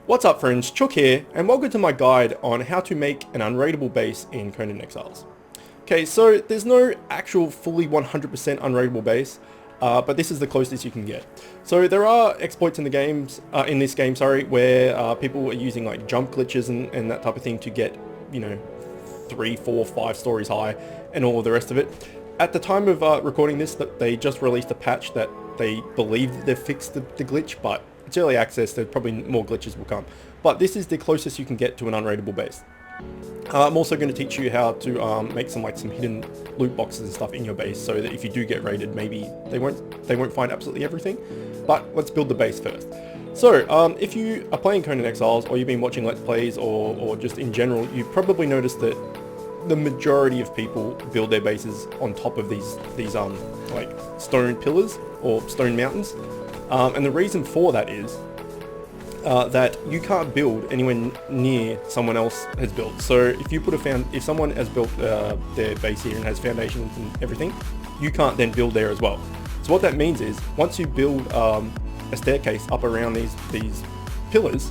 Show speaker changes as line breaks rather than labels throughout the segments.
What's up friends, Chook here, and welcome to my guide on how to make an unraidable base in Conan Exiles. Okay, so there's no actual fully 100% unraidable base, but this is the closest you can get. So there are exploits in the games, in this game, where people are using like jump glitches and that type of thing to get, you know, 3, 4, 5 stories high and all of the rest of it. At the time of recording this, they just released a patch that they believe that they've fixed the glitch, but it's early access, there's probably more glitches will come. But this is the closest you can get to an unraidable base. I'm also going to teach you how to make some hidden loot boxes and stuff in your base, so that if you do get raided, maybe they won't find absolutely everything. But let's build the base first. So if you are playing Conan Exiles, or you've been watching Let's Plays, or just in general, you've probably noticed that the majority of people build their bases on top of these like stone pillars or stone mountains. And the reason for that is that you can't build anywhere near someone else has built. So if you if someone has built their base here and has foundations and everything, you can't then build there as well. So what that means is once you build a staircase up around these pillars,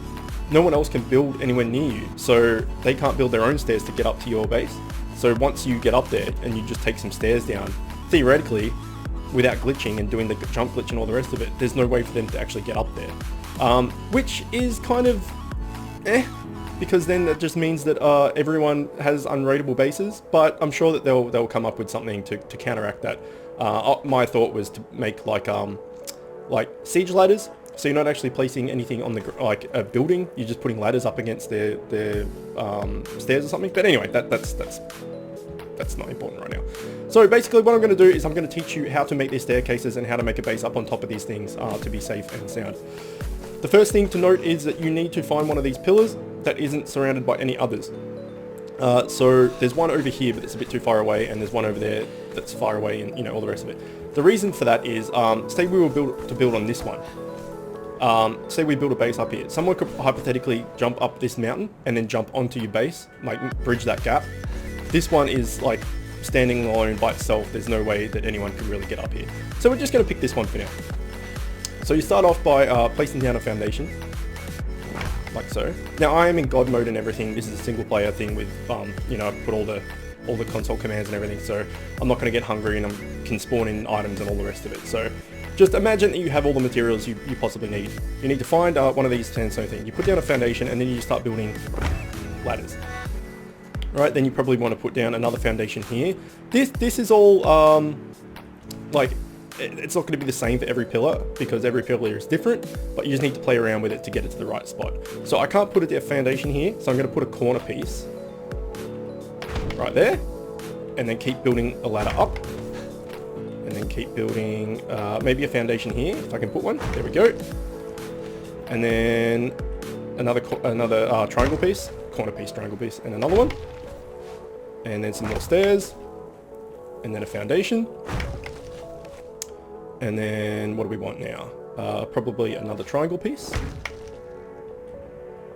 no one else can build anywhere near you. So they can't build their own stairs to get up to your base. So once you get up there and you just take some stairs down, theoretically, without glitching and doing the jump glitch and all the rest of it, there's no way for them to actually get up there. Which is kind of because then that just means that everyone has unraidable bases, but I'm sure that they'll come up with something to counteract that. My thought was to make like siege ladders, so you're not actually placing anything on like a building, you're just putting ladders up against their stairs or something. But anyway, that's not important right now. So basically what I'm going to do is I'm going to teach you how to make these staircases and how to make a base up on top of these things to be safe and sound. The first thing to note is that you need to find one of these pillars that isn't surrounded by any others. So there's one over here, but it's a bit too far away, and there's one over there that's far away, and you know, all the rest of it. The reason for that is, say we were build on this one. Say we build a base up here. Someone could hypothetically jump up this mountain and then jump onto your base, like bridge that gap. This one is like standing alone by itself. There's no way that anyone can really get up here. So we're just going to pick this one for now. So you start off by placing down a foundation, like so. Now I am in God mode and everything. This is a single player thing with, you know, I've put all the console commands and everything. So I'm not going to get hungry and I can spawn in items and all the rest of it. So just imagine that you have all the materials you possibly need. You need to find one of these sandstone things. You put down a foundation and then you start building ladders. Right, then you probably want to put down another foundation here. This is all like, it's not going to be the same for every pillar because every pillar is different, but you just need to play around with it to get it to the right spot. So I can't put a foundation here, so I'm going to put a corner piece right there, and then keep building a ladder up, and then keep building maybe a foundation here if I can put one. There we go, and then another triangle piece, corner piece, triangle piece, and another one. And then some more stairs, and then a foundation, and then what do we want now? Probably another triangle piece,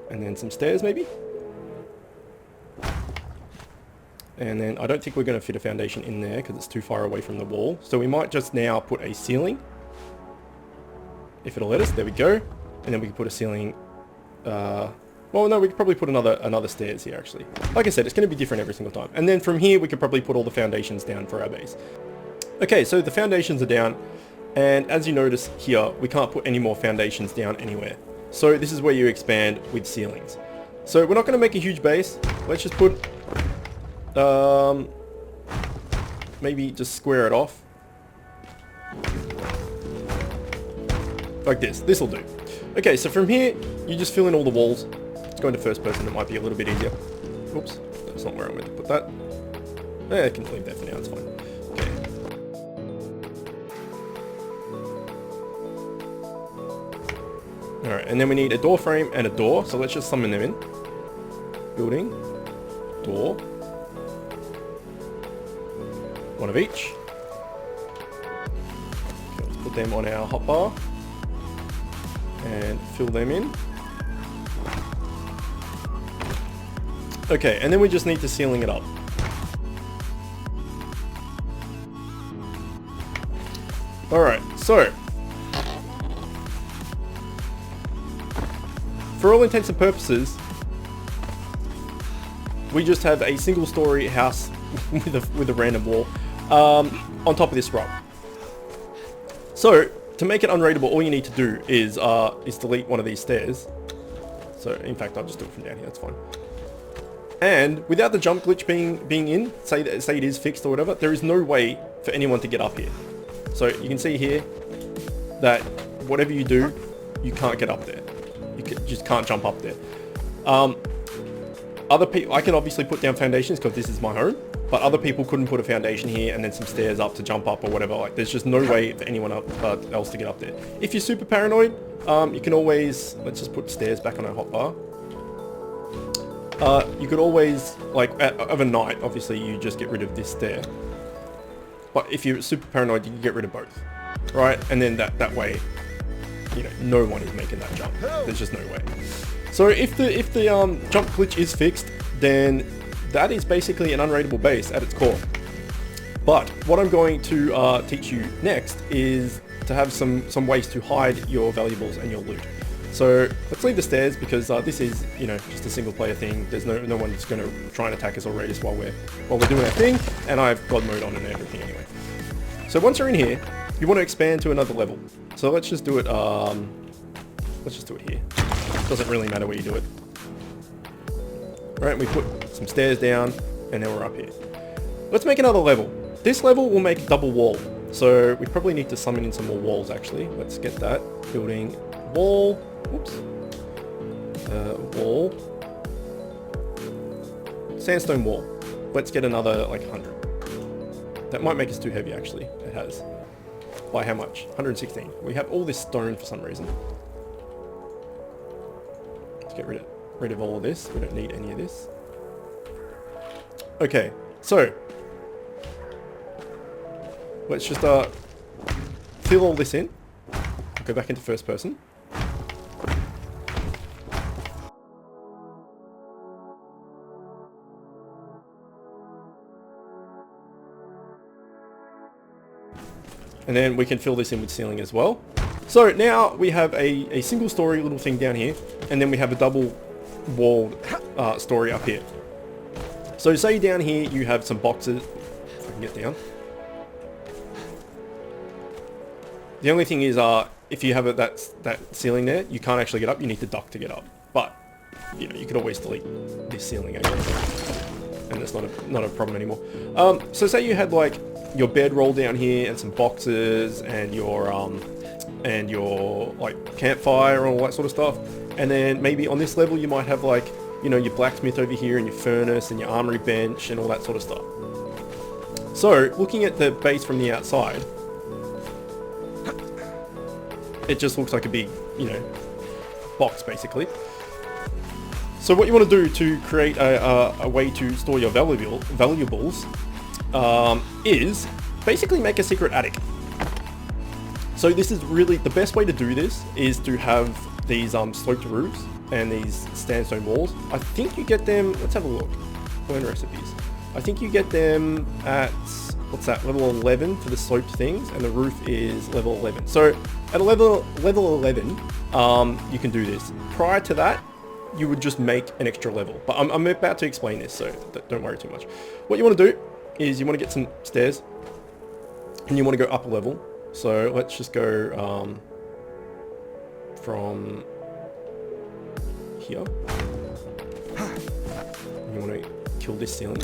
and then some stairs maybe. And then I don't think we're going to fit a foundation in there because it's too far away from the wall. So we might just now put a ceiling, if it'll let us. There we go. And then we can put a ceiling. Well, no, we could probably put another stairs here, actually. Like I said, it's going to be different every single time. And then from here, we could probably put all the foundations down for our base. Okay, so the foundations are down. And as you notice here, we can't put any more foundations down anywhere. So this is where you expand with ceilings. So we're not going to make a huge base. Let's just put, maybe just square it off. Like this. This'll do. Okay, so from here, you just fill in all the walls. Going to first person, it might be a little bit easier. Oops, that's not where I meant to put that. I can leave that for now, it's fine. Okay. Alright, and then we need a door frame and a door, so let's just summon them in. Building, door, one of each. Okay, let's put them on our hotbar and fill them in. Okay, and then we just need to ceiling it up. Alright, so for all intents and purposes, we just have a single story house with a random wall on top of this rock. So to make it unraidable, all you need to do is delete one of these stairs. So in fact, I'll just do it from down here. That's fine. And without the jump glitch being in, say it is fixed or whatever, there is no way for anyone to get up here. So you can see here that whatever you do, you can't get up there. You just can't jump up there. Other people, I can obviously put down foundations because this is my home, but other people couldn't put a foundation here and then some stairs up to jump up or whatever. Like, there's just no way for anyone else to get up there. If you're super paranoid, you can always, let's just put stairs back on our hotbar. You could always, like, overnight, obviously you just get rid of this stair. But if you're super paranoid, you can get rid of both, right? And then that way, you know, no one is making that jump. There's just no way. So if the jump glitch is fixed, then that is basically an unraidable base at its core. But what I'm going to teach you next is to have some ways to hide your valuables and your loot. So let's leave the stairs because this is, you know, just a single player thing. There's no one that's going to try and attack us or raid us while we're doing our thing, and I have God mode on and everything anyway. So once you're in here, you want to expand to another level. So let's just do it. Let's just do it here. Doesn't really matter where you do it. All right, we put some stairs down, and then we're up here. Let's make another level. This level will make a double wall. So we probably need to summon in some more walls actually. Let's get that. Building wall. Whoops. Wall. Sandstone wall. Let's get another like 100. That might make us too heavy actually. It has. By how much? 116. We have all this stone for some reason. Let's get rid of all of this. We don't need any of this. Okay, so let's just fill all this in. Go back into first person. And then we can fill this in with ceiling as well. So now we have a single story little thing down here, and then we have a double walled story up here. So say down here you have some boxes. If I can get down. The only thing is, if you have that ceiling there, you can't actually get up. You need to duck to get up. But you know, you could always delete this ceiling, I guess, and it's not a problem anymore. So say you had like your bedroll down here and some boxes and your like campfire and all that sort of stuff. And then maybe on this level you might have like, you know, your blacksmith over here and your furnace and your armory bench and all that sort of stuff. So looking at the base from the outside, it just looks like a big, you know, box basically. So what you want to do to create a way to store your valuables is basically make a secret attic. So this is really the best way to do this, is to have these sloped roofs and these sandstone walls. I think you get them, let's have a look, learn recipes. I think you get them at, what's that, level 11 for the sloped things, and the roof is level 11. So at a level 11, you can do this. Prior to that, you would just make an extra level. But I'm about to explain this, so don't worry too much. What you want to do is you want to get some stairs, and you want to go up a level. So let's just go from here. You want to kill this ceiling,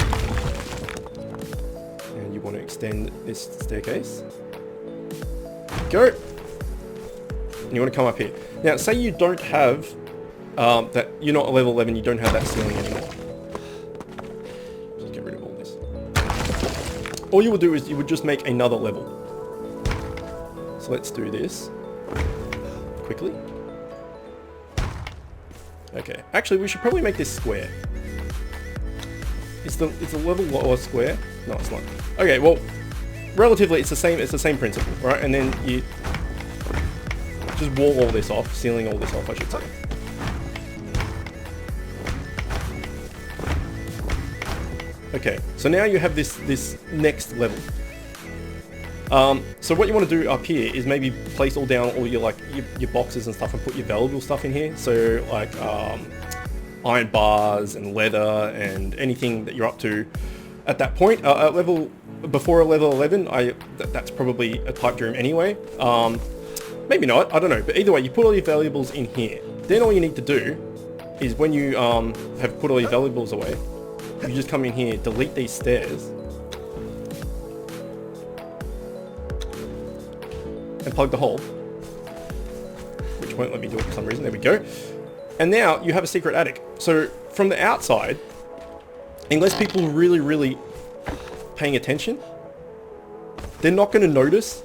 and you want to extend this staircase. Go. And you want to come up here. Now, say you don't have that. You're not a level 11. You don't have that ceiling anymore. Just get rid of all this. All you would do is you would just make another level. So let's do this quickly. Okay, actually we should probably make this square. Is the level lower square? No, it's not. Okay, well, relatively it's the same principle, right? And then you just wall all this off, ceiling all this off, I should say. Okay, so now you have this next level. So what you want to do up here is maybe place all down all your your boxes and stuff and put your valuable stuff in here. So like iron bars and leather and anything that you're up to at that point. Before a level 11, that's probably a type dream anyway. Maybe not, I don't know. But either way, you put all your valuables in here. Then all you need to do is when you have put all your valuables away, you just come in here, delete these stairs, and plug the hole, which won't let me do it for some reason. There we go. And now you have a secret attic. So from the outside, unless people are really paying attention, they're not going to notice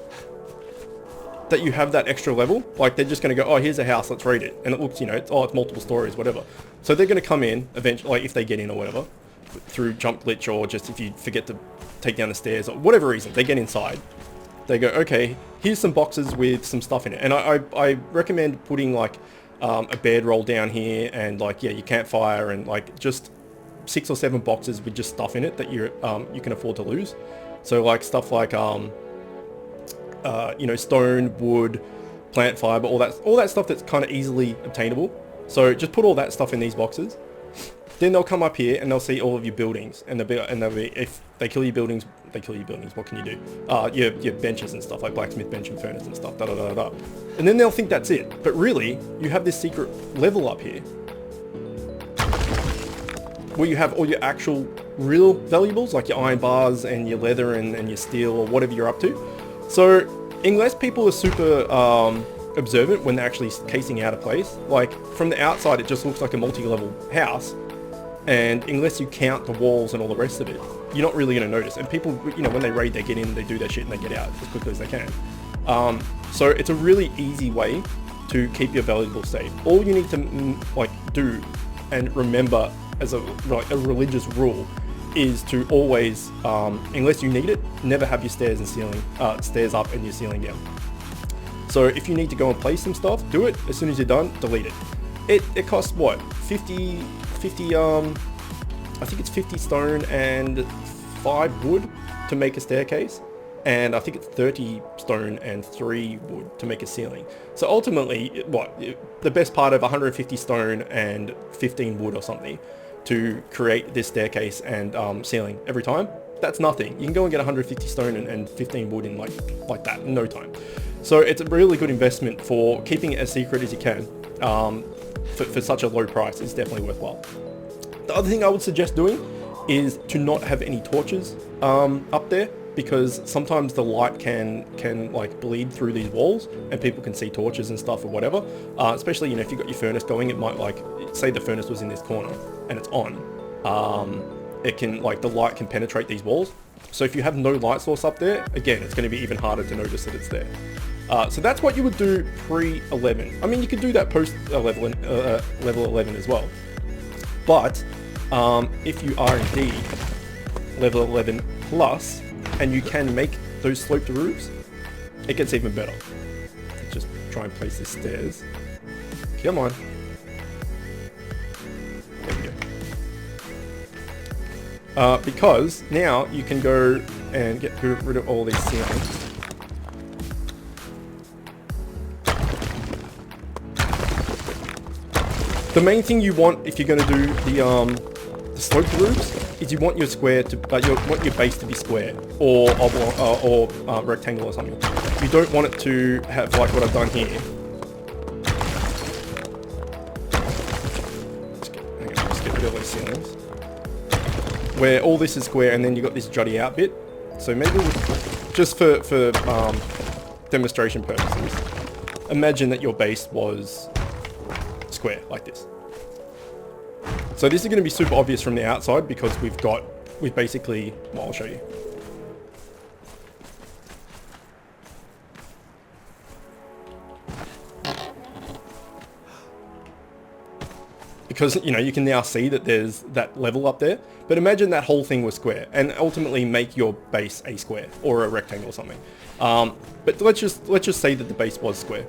that you have that extra level. Like they're just going to go, oh, here's a house, let's raid it. And it looks, you know, it's multiple stories, whatever. So they're going to come in eventually, like if they get in or whatever, through jump glitch or just if you forget to take down the stairs or whatever reason, they get inside. They go, okay, here's some boxes with some stuff in it. And I recommend putting like a bedroll down here and like, yeah, your campfire and like just 6 or 7 boxes with just stuff in it that you can afford to lose. So like stuff like you know, stone, wood, plant fiber, all that stuff that's kind of easily obtainable. So just put all that stuff in these boxes. Then they'll come up here and they'll see all of your buildings, and they'll be if they kill your buildings, they kill your buildings. What can you do? Your benches and stuff like blacksmith bench and furnace and stuff. And then they'll think that's it. But really, you have this secret level up here where you have all your actual real valuables, like your iron bars and your leather and your steel or whatever you're up to. So unless people are super observant when they're actually casing out a place, like from the outside it just looks like a multi-level house, and unless you count the walls and all the rest of it, you're not really going to notice. And people, you know, when they raid, they get in, they do their shit and they get out as quickly as they can. So it's a really easy way to keep your valuables safe. All you need to like do and remember as a religious rule is to always, unless you need it, never have your stairs up and your ceiling down. So if you need to go and place some stuff, do it. As soon as you're done, delete it. It costs what? 50 I think it's 50 stone and 5 wood to make a staircase, and I think it's 30 stone and 3 wood to make a ceiling. So ultimately, the best part of 150 stone and 15 wood or something to create this staircase and ceiling every time, that's nothing. You can go and get 150 stone and 15 wood in like that in no time. So it's a really good investment for keeping it as secret as you can. For such a low price, it's definitely worthwhile. The other thing I would suggest doing is to not have any torches up there, because sometimes the light can like bleed through these walls and people can see torches and stuff or whatever. Especially, you know, if you've got your furnace going, it might, like, say the furnace was in this corner and it's on, it can, like, the light can penetrate these walls. So if you have no light source up there, again, it's going to be even harder to notice that it's there. So that's what you would do pre-11. I mean, you could do that post-level level 11 as well. But if you are indeed level 11 plus, and you can make those sloped roofs, it gets even better. Let's just try and place the stairs. Come on. There we go. Because now you can go and get rid of all these ceilings. The main thing you want if you're going to do the sloped roofs is you want your square to, you want your base to be square or rectangle or something. You don't want it to have like what I've done here. Let's get rid of those ceilings. Where all this is square and then you got this jutty out bit. So maybe just for demonstration purposes, imagine that your base was square like this. So this is going to be super obvious from the outside because we've basically, well, I'll show you. Because, you know, you can now see that there's that level up there, but imagine that whole thing was square and ultimately make your base a square or a rectangle or something. But let's just say that the base was square.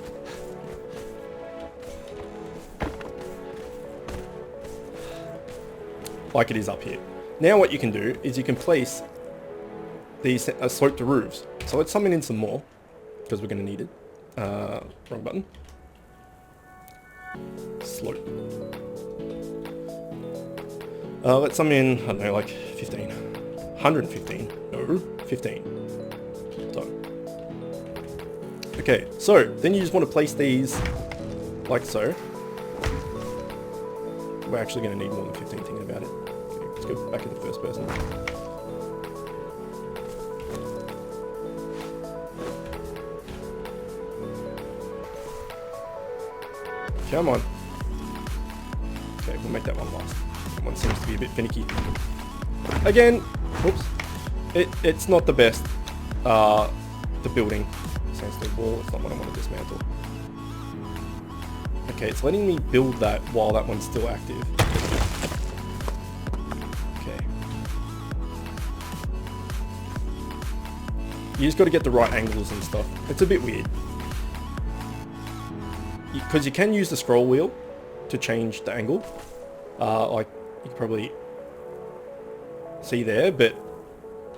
Like it is up here. Now what you can do is you can place these sloped roofs. So let's summon in some more, because we're going to need it. Wrong button. Slope. Let's summon in, I don't know, like 15. 115. No, 15. Done. Okay, so then you just want to place these like so. We're actually going to need more than 15 thinking about it. Okay, let's go back into first person. Come on. Okay, we'll make that one last. That one seems to be a bit finicky. Again, oops. It's not the best. The building. Sandstone wall, it's not what I want to dismantle. Okay, it's letting me build that while that one's still active. Okay. You just got to get the right angles and stuff. It's a bit weird. Because you can use the scroll wheel to change the angle. Like, you can probably see there, but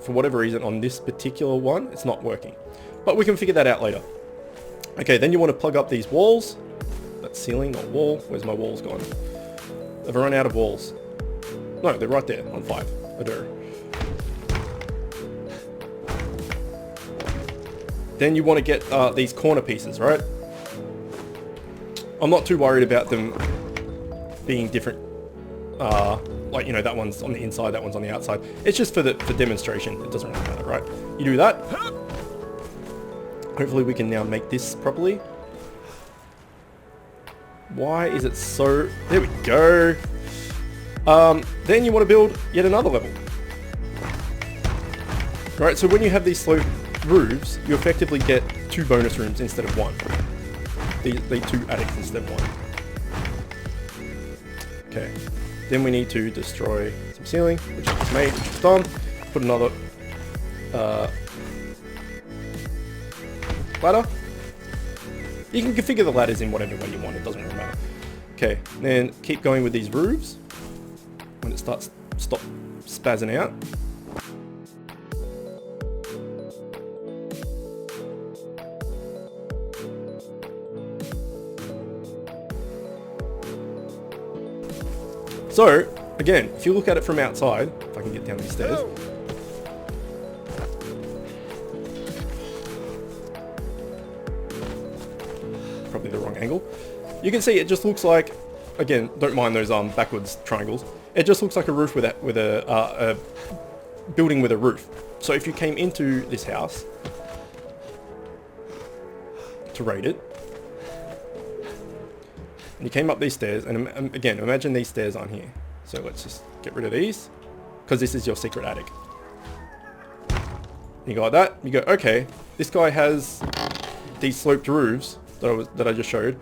for whatever reason on this particular one, it's not working. But we can figure that out later. Okay, then you want to plug up these walls. That ceiling, not wall. Where's my walls gone? I've run out of walls. No, they're right there on 5. I do. Then you want to get these corner pieces, right? I'm not too worried about them being different. Like, you know, that one's on the inside, that one's on the outside. It's just for demonstration. It doesn't really matter, right? You do that. Hopefully we can now make this properly. Why is it so... There we go. Then you want to build yet another level. Right, so when you have these sloped roofs, you effectively get 2 bonus rooms instead of 1. The 2 attics instead of 1. Okay. Then we need to destroy some ceiling, which is made, which is done. Put another ladder. You can configure the ladders in whatever way you want, it doesn't really matter. Okay, then keep going with these roofs. When it stop spazzing out. So, again, if you look at it from outside, if I can get down these stairs. Probably the wrong angle. You can see it just looks like, again, don't mind those backwards triangles. It just looks like a roof with a building with a roof. So if you came into this house to raid it, and you came up these stairs, and again, imagine these stairs aren't here. So let's just get rid of these, because this is your secret attic. You go like that, you go, okay, this guy has these sloped roofs that I just showed.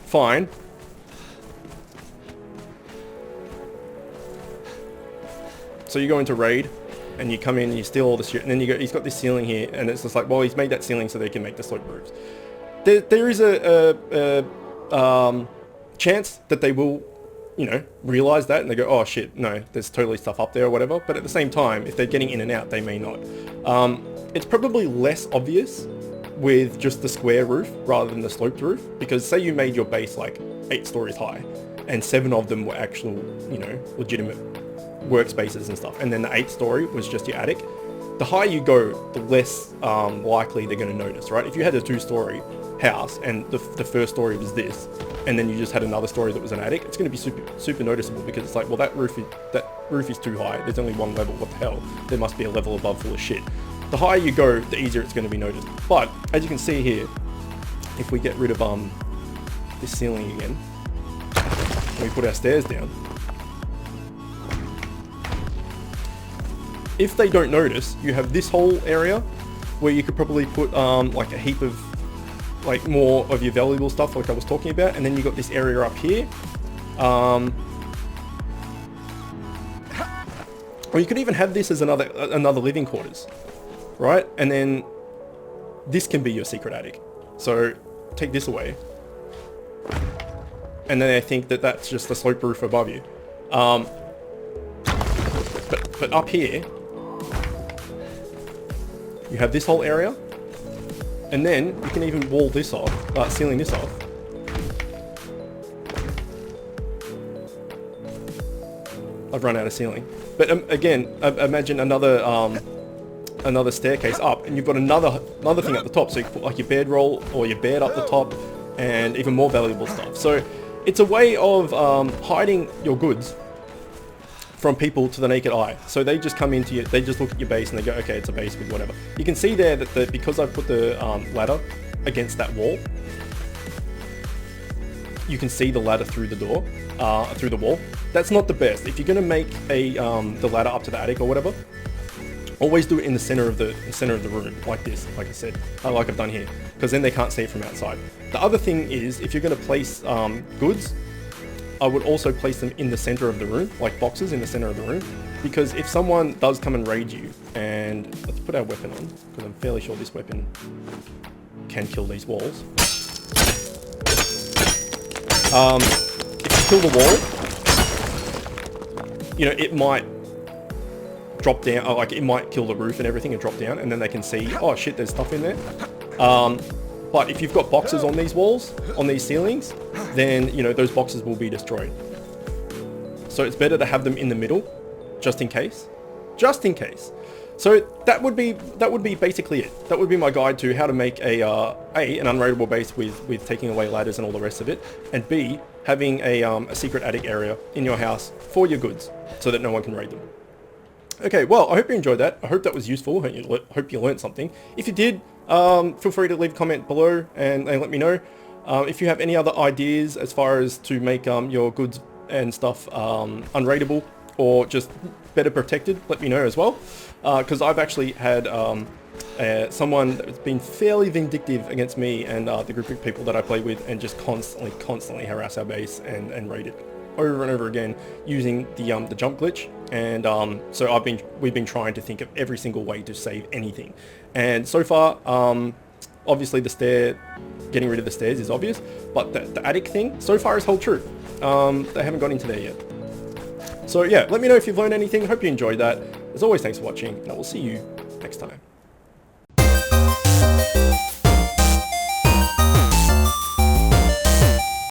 Fine. So you go into raid, and you come in and you steal all the shit, and then you go, he's got this ceiling here, and it's just like, well, he's made that ceiling so they can make the sloped roofs. There is a chance that they will, you know, realize that and they go, oh shit, no, there's totally stuff up there or whatever. But at the same time, if they're getting in and out, they may not. It's probably less obvious with just the square roof rather than the sloped roof, because say you made your base like 8 stories high and 7 of them were actual, you know, legitimate workspaces and stuff, and then the 8th story was just your attic. The higher you go, the less likely they're going to notice, right? If you had a 2-story house and the first story was this, and then you just had another story that was an attic, it's going to be super noticeable, because it's like, well, that roof is too high. There's only one level. What the hell? There must be a level above full of shit. The higher you go, the easier it's going to be noticed. But as you can see here, if we get rid of this ceiling again, and we put our stairs down, if they don't notice, you have this whole area where you could probably put like a heap of like more of your valuable stuff like I was talking about, and then you got this area up here. Or you could even have this as another living quarters, right? And then this can be your secret attic. So take this away, and then I think that that's just the slope roof above you. But up here, you have this whole area, and then you can even wall this off, ceiling this off. I've run out of ceiling. But again, imagine another another staircase up, and you've got another thing at the top. So you can put like your bedroll or your bed up the top, and even more valuable stuff. So it's a way of hiding your goods from people to the naked eye. So they just come into you, they just look at your base and they go, okay, it's a base with whatever. You can see there that because I put the ladder against that wall, you can see the ladder through the door, through the wall. That's not the best. If you're gonna make the ladder up to the attic or whatever, always do it in the center of the room, like this, like I said, like I've done here, because then they can't see it from outside. The other thing is, if you're gonna place goods, I would also place them in the center of the room, like boxes in the center of the room, because if someone does come and raid you, and let's put our weapon on, because I'm fairly sure this weapon can kill these walls. If you kill the wall, you know, it might drop down, like it might kill the roof and everything and drop down, and then they can see, oh shit, there's stuff in there. But if you've got boxes on these walls, on these ceilings, then, you know, those boxes will be destroyed. So it's better to have them in the middle, just in case. Just in case. So that would be basically it. That would be my guide to how to make an unraidable base with taking away ladders and all the rest of it, and B, having a secret attic area in your house for your goods, so that no one can raid them. Okay, well, I hope you enjoyed that. I hope that was useful. I hope you learned something. If you did, feel free to leave a comment below and let me know. If you have any other ideas as far as to make your goods and stuff unraidable or just better protected, let me know as well. Because I've actually had someone that's been fairly vindictive against me and the group of people that I play with, and just constantly harass our base and raid it over and over again using the jump glitch. And so we've been trying to think of every single way to save anything, and so far obviously getting rid of the stairs is obvious, but the attic thing so far has held true. They haven't got into there yet. So yeah, let me know if you've learned anything. Hope you enjoyed that. As always, thanks for watching, and I will see you next time.